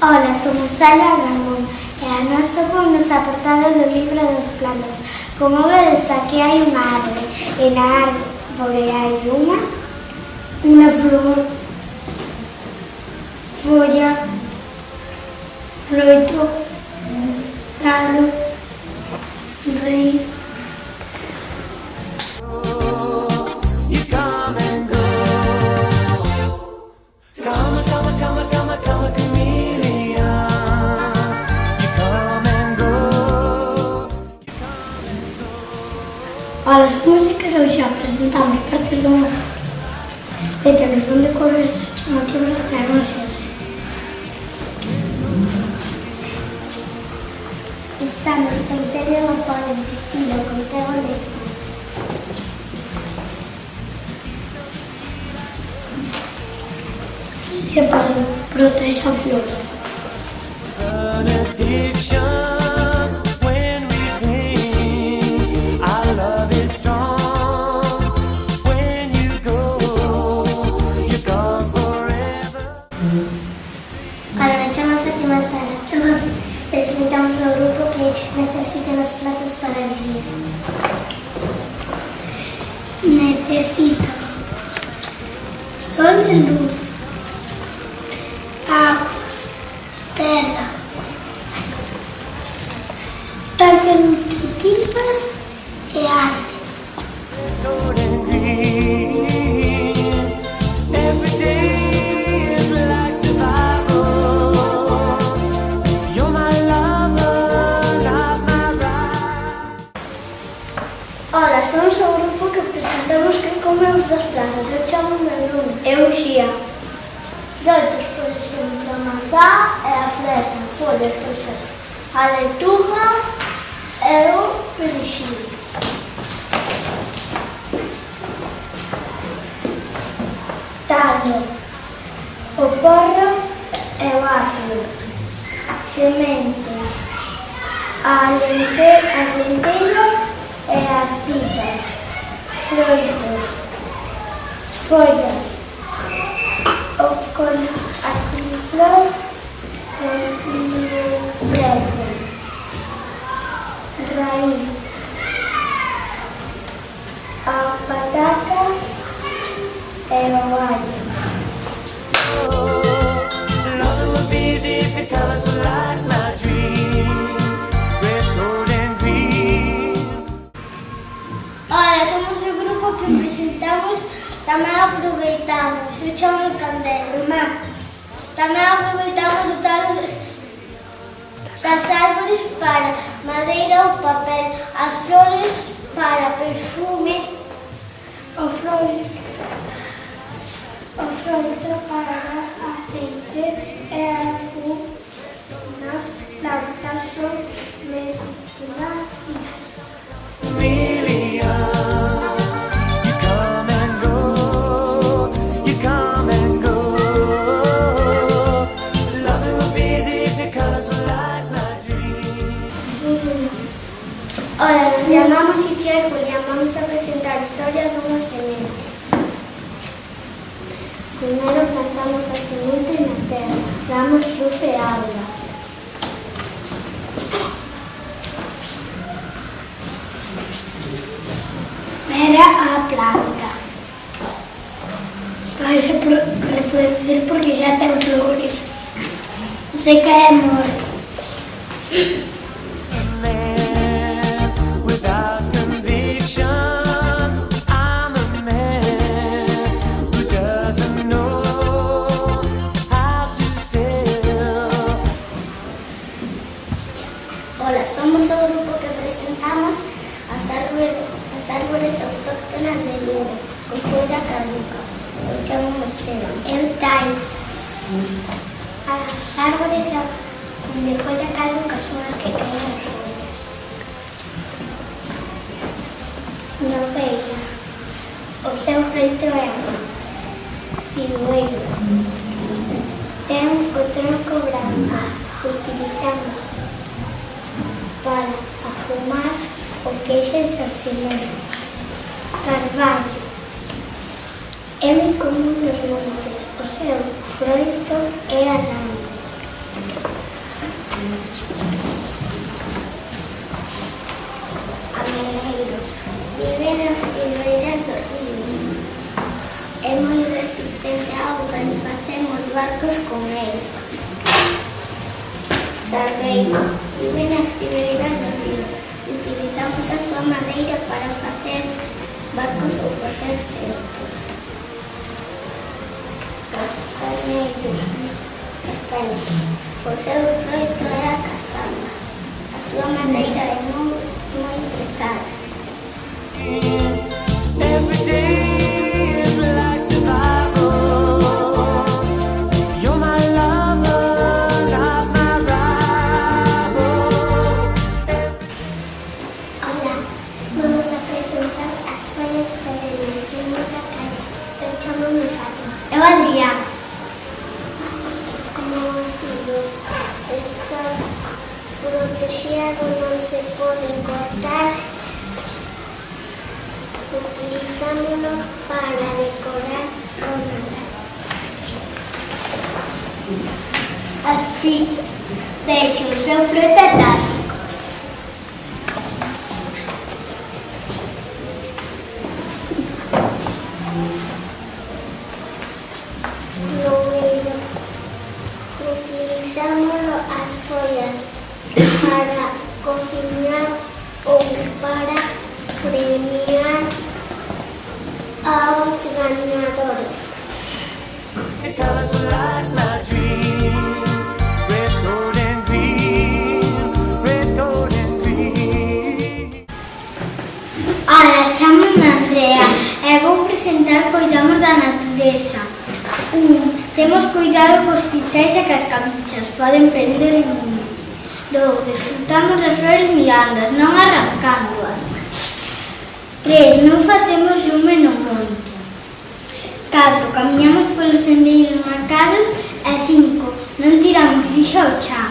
Ola, somos Sala e Ramón e a nós tocounos a portada do libro das plantas. Como vedes, aquí hai unha árbore e na árbore hai unha flor, folla, froito, talo, rei. Ola, somos e que hoxe presentamos partes dunha letra que son de cores chamativas e anuncios. Estamos con Tere no polo vestido con Teo letra. Se proteja a flor. Hola, me chamo Fátima Sara. Presentamos un grupo que necesita las plantas para vivir. Necesita sol e luz, agua, terra, plantas nutritivas e arte. Ola, somos o grupo que presentamos que comemos das plantas. Eu chamo-me Bruno. Eu Xía. Doitos, por exemplo, a mazá e a fresa, follas, cousas. A leituga e o perexil. Tallo, o porro e o apio. Sementes, as lenteiras e as pipas, froitos, follas, a couve-flor, o preto, raíz, a patata e o alho. Olha, somos o grupo que presentamos, tamén aproveitamos, eu chamo Candelo, Marcos. Tamén aproveitamos o talo das árbores para madeira ou papel, as flores para perfume, o froito para aceite e algunas plantas son medicinais. Hola, nos llamamos Iciar y Julián. Vamos a presentar historia de una semente. Primero plantamos la semente en la tierra, damos luz y agua. Era a planta. Vai se reproducir porque ya ten flores. Se cae morto. Hola, somos o grupo que presentamos as árboles autóctonas de Lugo, con folla caduca. Eu chamo Esteban. Eu Tais. As árboles de folla caduca son as que caen as follas. Nogueira. O seu froito é a figueiro. Ten o tronco branco que utilizamos para afumar o queixo e salsimento. Carvalho. É moi común nos montes. O seu froito é a landa. barcos con el. Salgueiro, vive na ribeira do río. Utilizamos a súa madeira para facer barcos ou facer cestos. Castañeiro, o seu froito é a castaña. A súa madeira é moi pesada. Every day is like survival. You're my lover, not my rival. Hola, vamos a presentar as follas perennes de moita calle. Eu chamo-me Fátima. Eu Adrián. Como digo, está protegido, non se pode cortar. Utilizámoslo para decorar o Nadal. Así deixo o seu froito táxico. Luego utilizámoslo as follas para cocinar ou para premiar aos ganadores. Your colors are like my dream. Red, gold and green. Red, gold and green. Hola, chamo-me Andrea e vou presentar Coidamos da Natureza. 1. Temos cuidado cos cicais e cascabichas, poden prender o mundo. 2. Disfrutamos das flores mirándoas, non arrancándoas. 3. Non facemos lume no monte. 4. Camiñamos polos sendeiros marcados. E 5. Non tiramos lixo ao chan.